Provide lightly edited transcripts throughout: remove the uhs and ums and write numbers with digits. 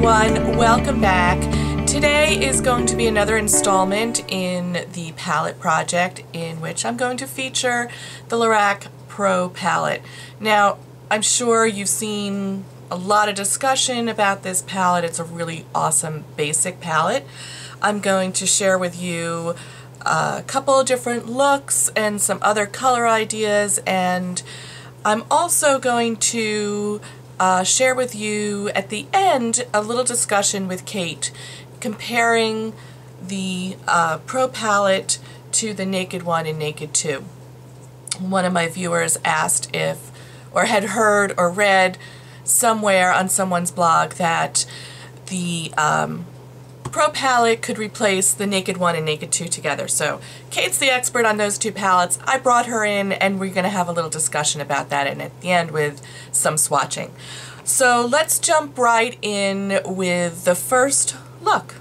everyone, welcome back. Today is going to be another installment in the palette project in which I'm going to feature the Lorac Pro Palette. Now, I'm sure you've seen a lot of discussion about this palette. It's a really awesome basic palette. I'm going to share with you a couple of different looks and some other color ideas, and I'm also going to share with you at the end a little discussion with Kate comparing the Pro Palette to the Naked 1 and Naked 2. One of my viewers asked if, or had heard or read somewhere on someone's blog that the Pro Palette could replace the Naked 1 and Naked 2 together. So Kate's the expert on those two palettes. I brought her in and we're going to have a little discussion about that, and at the end with some swatching. So let's jump right in with the first look.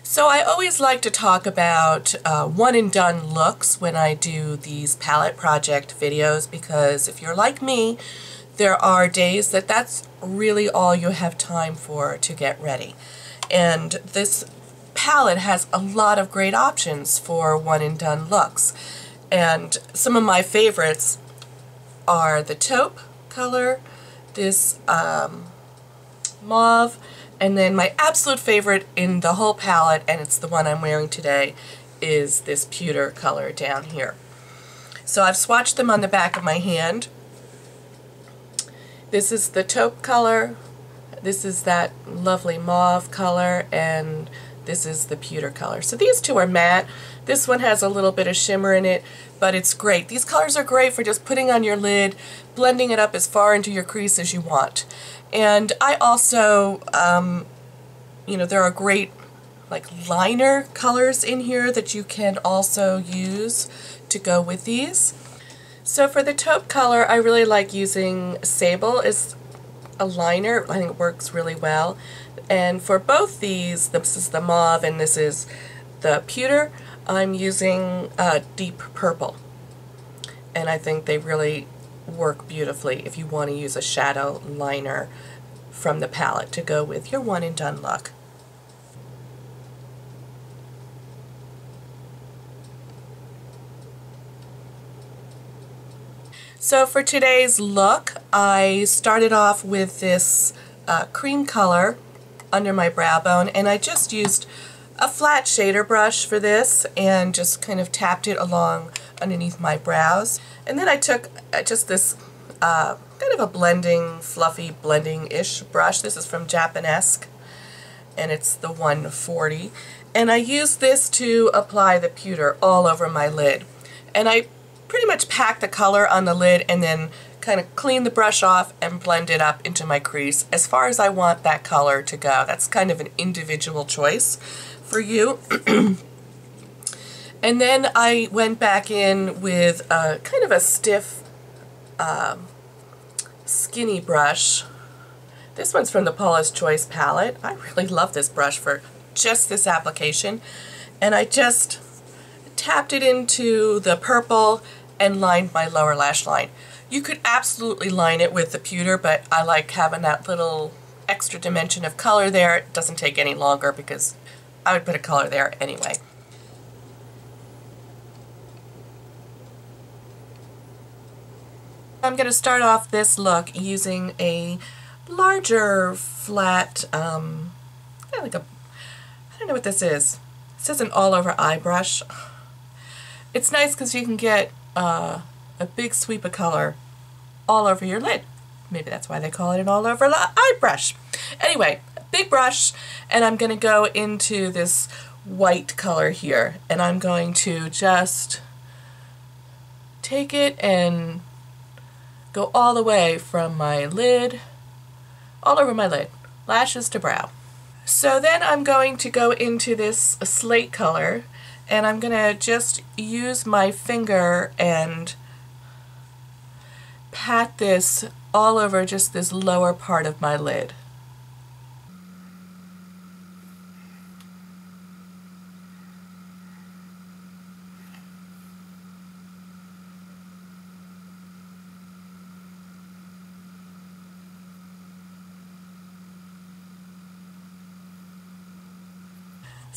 So I always like to talk about one and done looks when I do these palette project videos, because if you're like me, there are days that that's really all you have time for to get ready. And this palette has a lot of great options for one and done looks. And some of my favorites are the taupe color, this mauve, and then my absolute favorite in the whole palette, and it's the one I'm wearing today, is this pewter color down here. So I've swatched them on the back of my hand. This is the taupe color, this is that lovely mauve color, and this is the pewter color. So these two are matte. This one has a little bit of shimmer in it, but it's great. These colors are great for just putting on your lid, blending it up as far into your crease as you want. And I also, you know, there are great like liner colors in here that you can also use to go with these. So for the taupe color, I really like using Sable as a liner. I think it works really well. And for both these, this is the mauve and this is the pewter, I'm using deep purple. And I think they really work beautifully if you want to use a shadow liner from the palette to go with your one and done look. So for today's look, I started off with this cream color under my brow bone, and I just used a flat shader brush for this and just kind of tapped it along underneath my brows. And then I took just this kind of a blending, fluffy blending-ish brush. This is from Japanesque, and it's the 140. And I used this to apply the pewter all over my lid. And I pretty much pack the color on the lid and then kind of clean the brush off and blend it up into my crease as far as I want that color to go. That's kind of an individual choice for you. And then I went back in with kind of a stiff, skinny brush. This one's from the Paula's Choice palette. I really love this brush for just this application. And I just tapped it into the purple and lined my lower lash line. You could absolutely line it with the pewter, but I like having that little extra dimension of color there. It doesn't take any longer because I would put a color there anyway. I'm going to start off this look using a larger flat, kind of like a, I don't know what this is. It says an all-over eye brush. It's nice because you can get a big sweep of color all over your lid. Maybe that's why they call it an all-over eye brush. Anyway, big brush, and I'm going to go into this white color here, and I'm going to just take it and go all the way from my lid, all over my lid, lashes to brow. So then I'm going to go into this slate color, and I'm going to just use my finger and pat this all over just this lower part of my lid.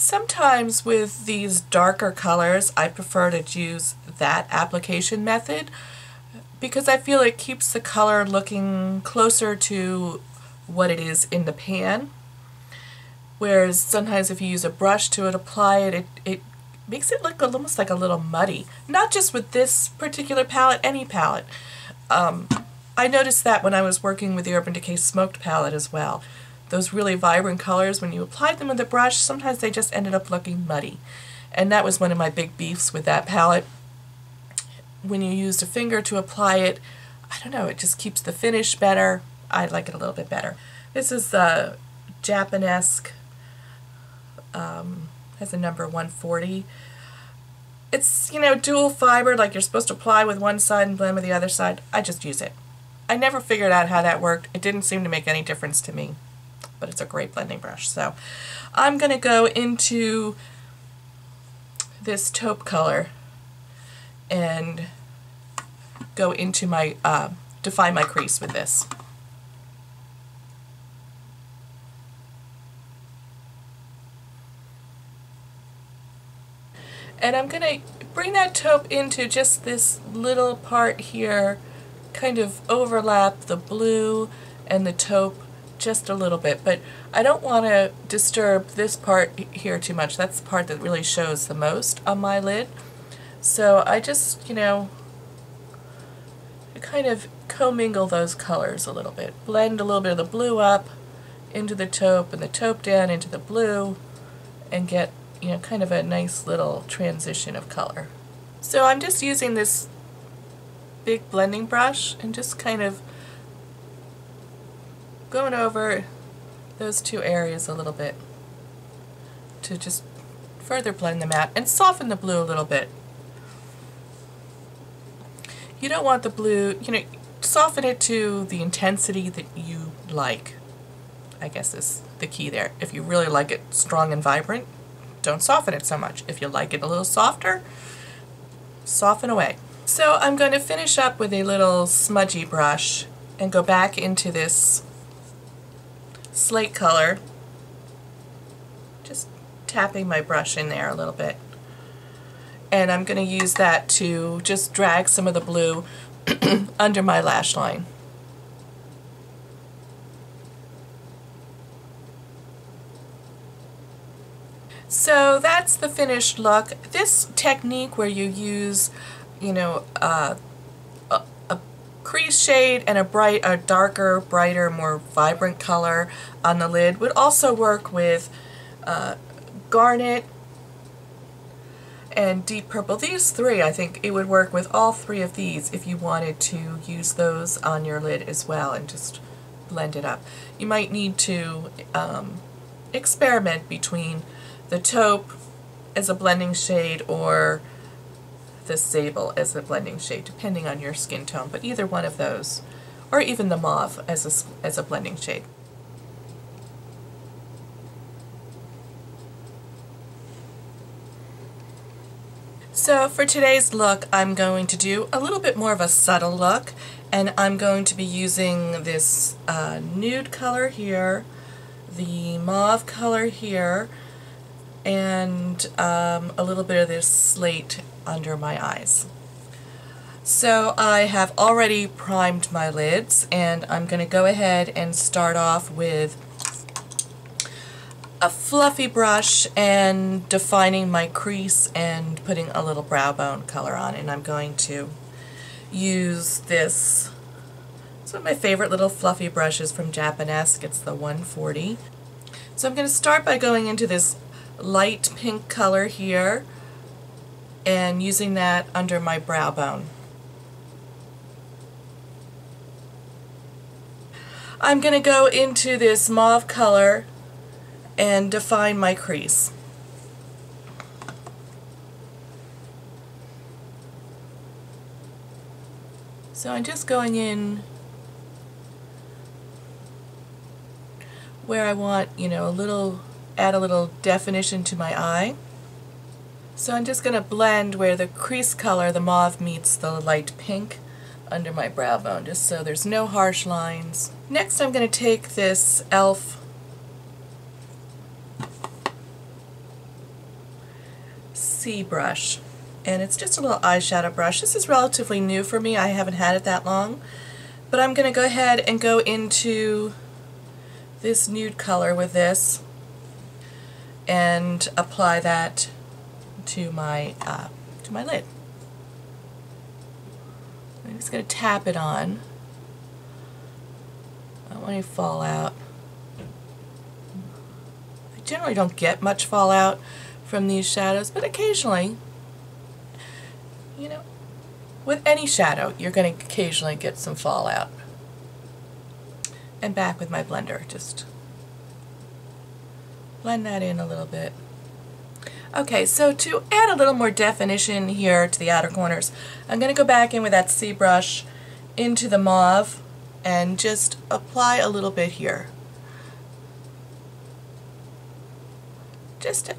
Sometimes with these darker colors, I prefer to use that application method because I feel it keeps the color looking closer to what it is in the pan. Whereas sometimes if you use a brush to apply it, it makes it look almost like a little muddy. Not just with this particular palette, any palette. I noticed that when I was working with the Urban Decay Smoked palette as well. Those really vibrant colors, when you applied them with a brush, sometimes they just ended up looking muddy. And that was one of my big beefs with that palette. When you used a finger to apply it, I don't know, it just keeps the finish better. I like it a little bit better. This is Japanesque, has a number 140. It's, you know, dual fiber, like you're supposed to apply with one side and blend with the other side. I just use it. I never figured out how that worked. It didn't seem to make any difference to me, but it's a great blending brush. So I'm going to go into this taupe color and go into my, define my crease with this. And I'm going to bring that taupe into just this little part here, kind of overlap the blue and the taupe just a little bit, but I don't want to disturb this part here too much. That's the part that really shows the most on my lid. So I just, you know, kind of commingle those colors a little bit. Blend a little bit of the blue up into the taupe and the taupe down into the blue and get, you know, kind of a nice little transition of color. So I'm just using this big blending brush and just kind of going over those two areas a little bit to just further blend them out and soften the blue a little bit. You don't want the blue, you know, soften it to the intensity that you like, I guess is the key there. If you really like it strong and vibrant, don't soften it so much. If you like it a little softer, soften away. So I'm going to finish up with a little smudgy brush and go back into this slate color, just tapping my brush in there a little bit. And I'm going to use that to just drag some of the blue under my lash line. So that's the finished look. This technique where you use, you know, a crease shade and a darker, brighter, more vibrant color on the lid would also work with garnet and deep purple. These three, I think it would work with all three of these if you wanted to use those on your lid as well and just blend it up. You might need to experiment between the taupe as a blending shade or the sable as a blending shade, depending on your skin tone, but either one of those, or even the mauve as a blending shade. So for today's look, I'm going to do a little bit more of a subtle look, and I'm going to be using this nude color here, the mauve color here, and a little bit of this slate under my eyes. So I have already primed my lids, and I'm going to go ahead and start off with a fluffy brush and defining my crease and putting a little brow bone color on. And I'm going to use this. It's one of my favorite little fluffy brushes from Japanesque. It's the 140. So I'm going to start by going into this light pink color here and using that under my brow bone. I'm going to go into this mauve color and define my crease. So I'm just going in where I want, you know, add a little definition to my eye. So I'm just going to blend where the crease color, the mauve, meets the light pink under my brow bone, just so there's no harsh lines. Next I'm going to take this e.l.f. C brush, and it's just a little eyeshadow brush. This is relatively new for me. I haven't had it that long, but I'm going to go ahead and go into this nude color with this and apply that to my lid. I'm just going to tap it on. I don't want any fallout. I generally don't get much fallout from these shadows, but occasionally, you know, with any shadow, you're going to occasionally get some fallout. And back with my blender, just blend that in a little bit. Okay, so to add a little more definition here to the outer corners, I'm going to go back in with that C brush into the mauve and just apply a little bit here. Just to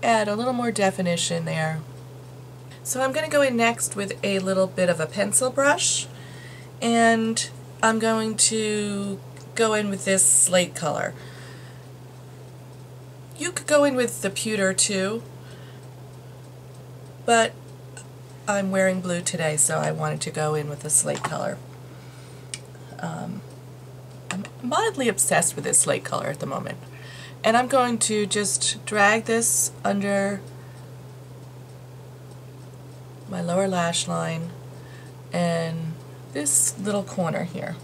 add a little more definition there. So I'm going to go in next with a little bit of a pencil brush, and I'm going to go in with this slate color. You could go in with the pewter too, but I'm wearing blue today, so I wanted to go in with the slate color. I'm mildly obsessed with this slate color at the moment. And I'm going to just drag this under my lower lash line and this little corner here.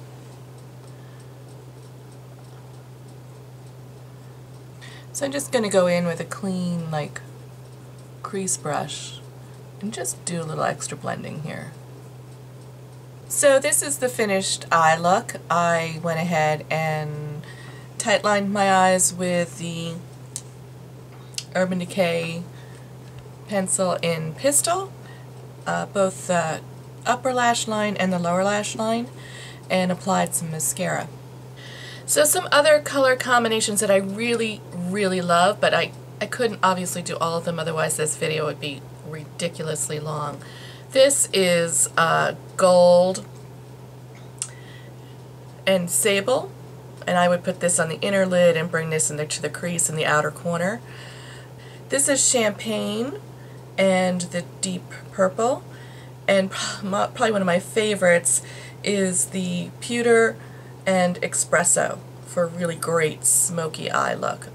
So I'm just going to go in with a clean, like, crease brush and just do a little extra blending here. So this is the finished eye look. I went ahead and tightlined my eyes with the Urban Decay pencil in Pistol, both the upper lash line and the lower lash line, and applied some mascara. So some other color combinations that I really love, but I couldn't obviously do all of them, otherwise this video would be ridiculously long. This is gold and sable, and I would put this on the inner lid and bring this into the crease in the outer corner. This is champagne and the deep purple, and probably one of my favorites is the pewter and espresso for a really great smoky eye look.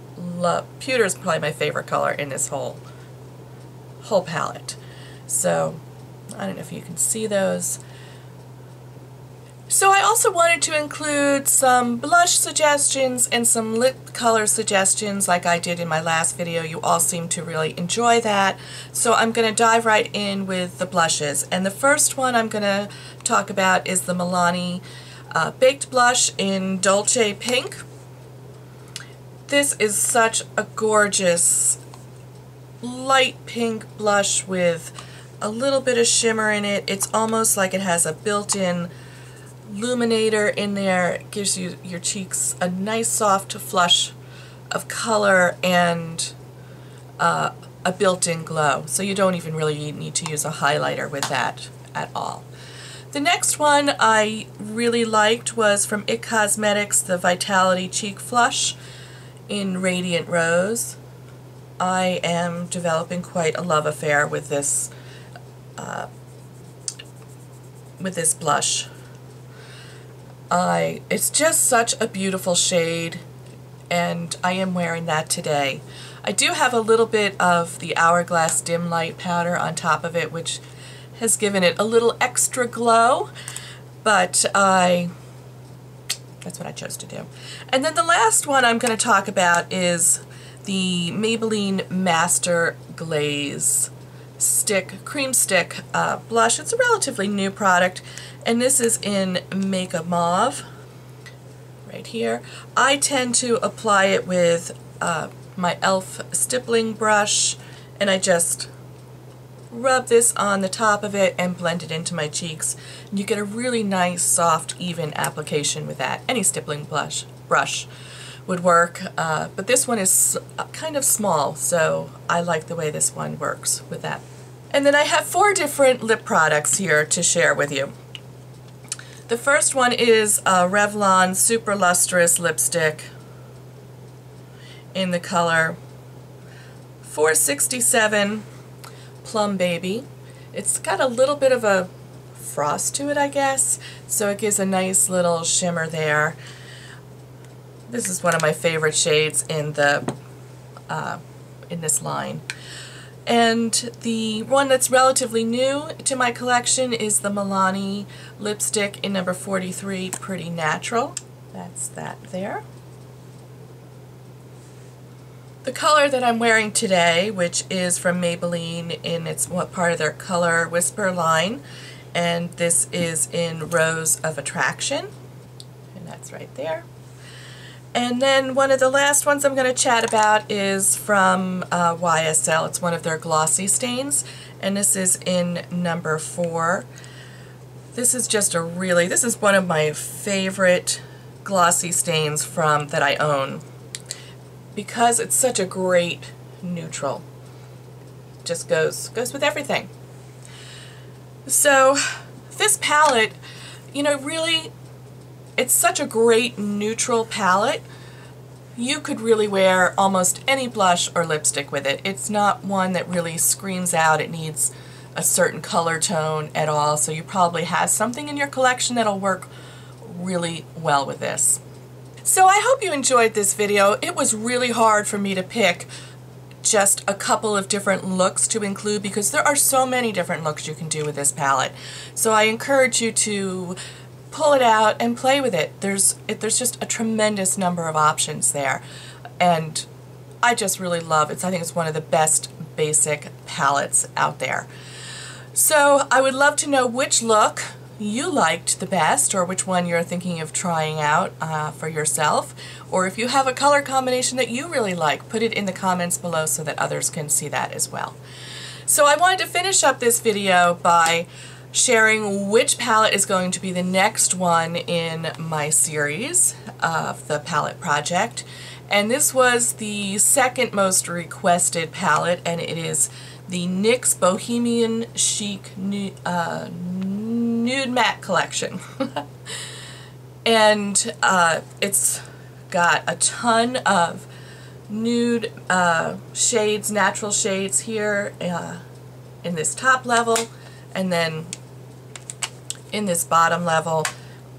Pewter is probably my favorite color in this whole palette. So I don't know if you can see those. So I also wanted to include some blush suggestions and some lip color suggestions like I did in my last video. You all seem to really enjoy that. So I'm going to dive right in with the blushes. And the first one I'm going to talk about is the Milani Baked Blush in Dolce Pink. This is such a gorgeous light pink blush with a little bit of shimmer in it. It's almost like it has a built-in illuminator in there. It gives you your cheeks a nice soft flush of color and a built-in glow. So you don't even really need to use a highlighter with that at all. The next one I really liked was from IT Cosmetics, the Vitality Cheek Flush in Radiant Rose. I am developing quite a love affair with this blush. It's just such a beautiful shade, and I am wearing that today. I do have a little bit of the Hourglass Dim Light powder on top of it, which has given it a little extra glow, but that's what I chose to do. And then the last one I'm going to talk about is the Maybelline Master Glaze cream stick blush. It's a relatively new product, and this is in Makeup Mauve right here. I tend to apply it with my e.l.f. stippling brush, and I just rub this on the top of it and blend it into my cheeks. And you get a really nice, soft, even application with that. Any stippling brush would work, but this one is kind of small, so I like the way this one works with that. And then I have 4 different lip products here to share with you. The first one is a Revlon Super Lustrous lipstick in the color 467 Plum Baby. It's got a little bit of a frost to it, I guess, so it gives a nice little shimmer there. This is one of my favorite shades in the in this line. And the one that's relatively new to my collection is the Milani lipstick in number 43, Pretty Natural. That's that there. The color that I'm wearing today, which is from Maybelline in its part of their Color Whisper line, and this is in Rose of Attraction, and that's right there. And then one of the last ones I'm going to chat about is from YSL. It's one of their glossy stains, and this is in number 4. This is just this is one of my favorite glossy stains that I own, because it's such a great neutral. Just goes with everything. So this palette, you know, really, it's such a great neutral palette. You could really wear almost any blush or lipstick with it. It's not one that really screams out it needs a certain color tone at all, so you probably have something in your collection that'll work really well with this. So I hope you enjoyed this video. It was really hard for me to pick just a couple of different looks to include, because there are so many different looks you can do with this palette. So I encourage you to pull it out and play with it. There's just a tremendous number of options there, and I just really love it. I think it's one of the best basic palettes out there. So I would love to know which look you liked the best, or which one you're thinking of trying out for yourself, or if you have a color combination that you really like, put it in the comments below so that others can see that as well. So I wanted to finish up this video by sharing which palette is going to be the next one in my series of the palette project, and this was the second most requested palette, and it is the NYX Bohemian Chic Nude Matte Collection. And it's got a ton of nude shades, natural shades here in this top level, and then in this bottom level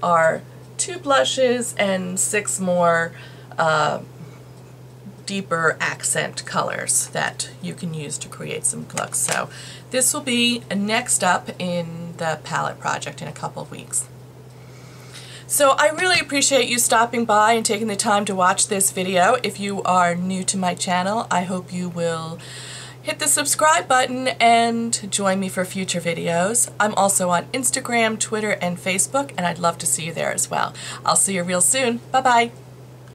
are 2 blushes and 6 more deeper accent colors that you can use to create some looks. So this will be next up in the palette project in a couple of weeks. So I really appreciate you stopping by and taking the time to watch this video. If you are new to my channel, I hope you will hit the subscribe button and join me for future videos. I'm also on Instagram, Twitter, and Facebook, and I'd love to see you there as well. I'll see you real soon. Bye-bye.